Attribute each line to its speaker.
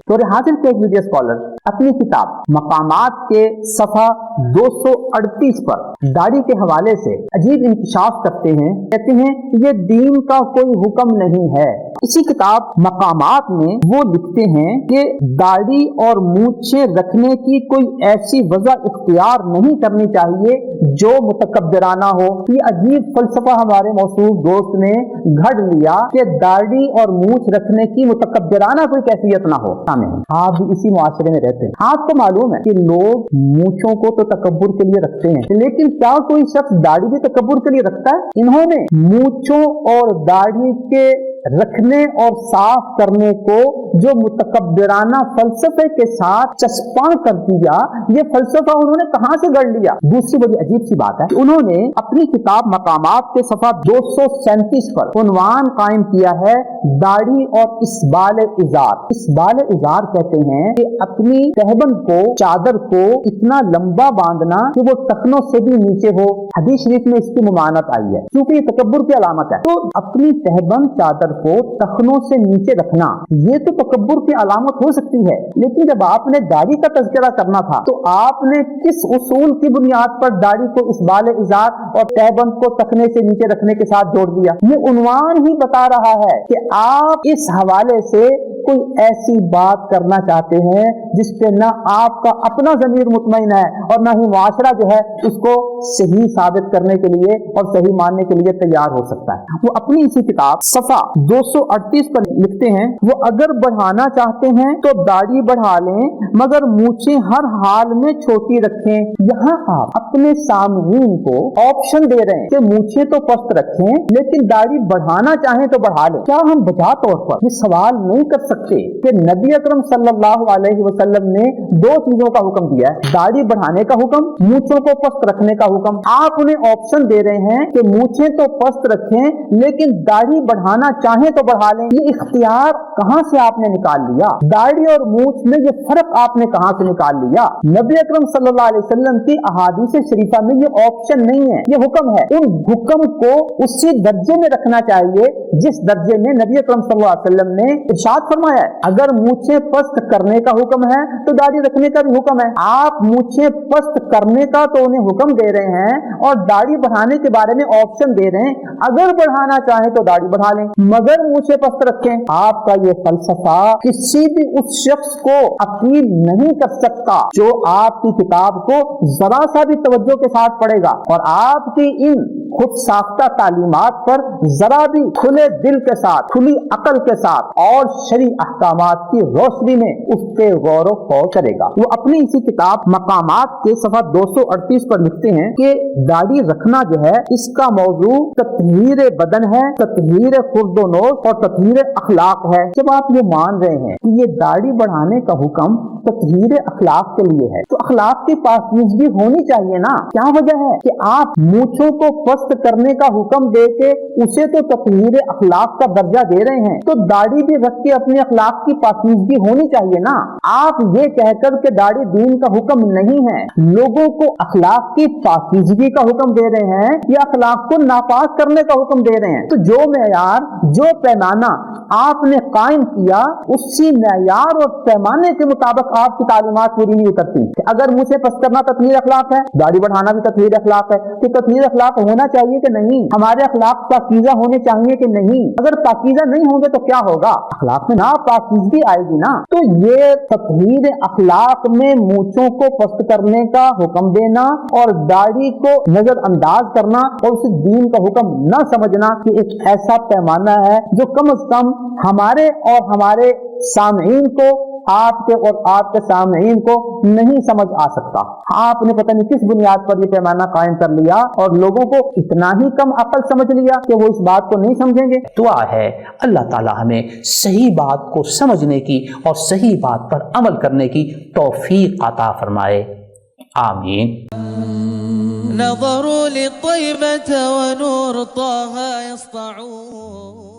Speaker 1: تو حاصل کے ایک ویڈیو اسکالر اپنی کتاب مقامات کے صفحہ 238 پر داڑھی کے حوالے سے عجیب انکشاف کرتے ہیں. کہتے ہیں یہ دین کا کوئی حکم نہیں ہے. اسی کتاب مقامات میں وہ لکھتے ہیں کہ داڑھی اور مونچھیں رکھنے کی کوئی ایسی وضع اختیار نہیں کرنی چاہیے جو متکبرانہ ہو. یہ عجیب فلسفہ ہمارے موصوف دوست نے گھڑ لیا کہ داڑھی اور مونچھ رکھنے کی متکبرانہ کوئی کیفیت نہ ہو. آپ بھی اسی معاشرے میں رہتے ہیں. آپ کو معلوم ہے کہ لوگ مونچھوں کو تو تکبر کے لیے رکھتے ہیں, لیکن کیا کوئی شخص داڑھی بھی تکبر کے لیے رکھتا ہے؟ انہوں نے مونچھوں اور داڑھی کے رکھنے اور صاف کرنے کو جو متکبرانہ فلسفے کے ساتھ چسپاں کر دیا, یہ فلسفہ انہوں نے کہاں سے گڑھ لیا؟ دوسری بڑی عجیب سی بات ہے کہ انہوں نے اپنی کتاب مقامات کے صفحہ 237 پر عنوان قائم کیا ہے داڑھی اور اسبال ازار. اسبال ازار کہتے ہیں کہ اپنی تہبند کو, چادر کو اتنا لمبا باندھنا کہ وہ ٹخنوں سے بھی نیچے ہو. حدیث شریف میں اس کی ممانعت آئی ہے کیونکہ یہ تکبر کی علامت ہے. تو اپنی تہبند چادر کو ٹخنوں سے نیچے رکھنا یہ تو تکبر کی علامت ہو سکتی ہے, لیکن جب آپ نے داڑھی کا تذکرہ کرنا تھا تو آپ نے کس اصول کی بنیاد پر داڑھی کو اسبال ازار اور تہبند کو ٹخنے سے نیچے رکھنے کے ساتھ جوڑ دیا؟ یہ عنوان ہی بتا رہا ہے کہ آپ اس حوالے سے کوئی ایسی بات کرنا چاہتے ہیں جس پہ نہ آپ کا اپنا ضمیر مطمئن ہے اور نہ ہی معاشرہ جو ہے اس کو صحیح ثابت کرنے کے لیے اور صحیح ماننے کے لیے تیار ہو سکتا ہے. وہ اپنی اسی کتاب صفحہ 238 پر لکھتے ہیں وہ اگر بڑھانا چاہتے ہیں تو داڑھی بڑھا لیں مگر مونچھیں ہر حال میں چھوٹی رکھیں. یہاں آپ اپنے سامعین کو آپشن دے رہے ہیں کہ مونچھیں تو پست رکھیں لیکن داڑھی بڑھانا چاہیں تو بڑھا لیں. کیا ہم بجا طور پر یہ سوال نہیں کر سکتے کہ نبی اکرم صلی اللہ علیہ وسلم نے دو چیزوں کا حکم دیا ہے, داڑھی بڑھانے کا حکم, مونچھوں کو پست رکھنے کا حکم. آپ انہیں آپشن دے رہے ہیں کہ مونچھیں تو پست رکھیں لیکن داڑھی بڑھانا چاہیں تو بڑھا لیں. یہ اختیار کہاں سے آپ نے نکال لیا؟ داڑھی اور مونچھ میں یہ فرق آپ نے کہاں سے نکال لیا؟ نبی اکرم صلی اللہ علیہ وسلم کی احادیث شریفہ میں یہ آپشن نہیں ہے, یہ حکم ہے. ان حکم کو اسی درجے میں رکھنا چاہیے جس درجے میں نبی اکرم صلی اللہ علیہ وسلم نے ارشاد فرمایا ہے. اگر مونچھیں پست کرنے کا حکم ہے تو داڑھی رکھنے کا بھی حکم ہے. آپ مونچھیں پست کرنے کا تو انہیں حکم دے رہے ہیں اور داڑھی بڑھانے کے بارے میں آپشن دے رہے ہیں, اگر بڑھانا چاہیں تو داڑھی بڑھا لیں مگر مونچھیں پست رکھیں. آپ کا یہ فلسفہ کسی بھی اس شخص کو اپیل نہیں کر سکتا جو آپ کی کتاب کو ذرا سا بھی توجہ کے ساتھ پڑھے گا اور آپ کی ان خود ساختہ تعلیمات پر ذرا بھی کھلے دل کے ساتھ, کھلی عقل کے ساتھ اور شرعی احکامات کی روشنی میں اس پہ غور و خوض کرے گا. وہ اپنی اسی کتاب مقامات کے صفحہ 238 پر لکھتے ہیں کہ داڑھی رکھنا جو ہے اس کا موضوع تطہیر بدن ہے, تطہیر خرد و نوش اور تطہیر اخلاق ہے. جب آپ یہ مان رہے ہیں کہ یہ داڑھی بڑھانے کا حکم تطہیر اخلاق کے لیے ہے تو اخلاق کی پاکیزگی ہونی چاہیے نا. کیا وجہ ہے کہ آپ مونچھوں کو پست کرنے کا حکم دے کے اسے تو تطہیر اخلاق کا درجہ دے رہے ہیں, تو داڑھی بھی رکھ کے اپنے اخلاق کی پاکیزگی ہونی چاہیے نا. آپ یہ کہہ کر کہ داڑھی دین کا حکم نہیں ہے, لوگوں کو اخلاق کی پاکیزگی کا حکم دے رہے ہیں یا اخلاق کو ناپاک کرنے کا حکم دے رہے ہیں. تو جو معیار, جو پیمانہ آپ نے قائم کیا اسی معیار اور پیمانے کے مطابق آپ کی تعلیمات پوری نہیں اترتی. اگر مجھے پست کرنا تطہیر اخلاق ہے, داڑھی بڑھانا بھی تطہیر اخلاق ہے, تو تطہیر اخلاق ہونا چاہیے کہ نہیں؟ ہمارے اخلاق پاکیزہ ہونے چاہیے کہ نہیں؟ اگر پاکیزہ نہیں ہوں گے تو کیا ہوگا؟ اخلاق میں ناپاکیزگی آئے گی نا. تو یہ تطہیر اخلاق میں مونچھوں کو پست کرنے کا حکم دینا اور داڑھی کو نظر انداز کرنا اور اسے دین کا حکم نہ سمجھنا کہ ایک ایسا پیمانہ ہے جو کم از کم ہمارے اور ہمارے سامعین کو, آپ کے اور آپ کے سامعین کو نہیں سمجھ آ سکتا. آپ نے پتہ نہیں کس بنیاد پر یہ پیمانہ قائم کر لیا اور لوگوں کو اتنا ہی کم عقل سمجھ لیا کہ وہ اس بات کو نہیں سمجھیں گے.
Speaker 2: دعا ہے اللہ تعالی ہمیں صحیح بات کو سمجھنے کی اور صحیح بات پر عمل کرنے کی توفیق عطا فرمائے. آمین.
Speaker 3: نظروا للطيبة ونور طه يسطعون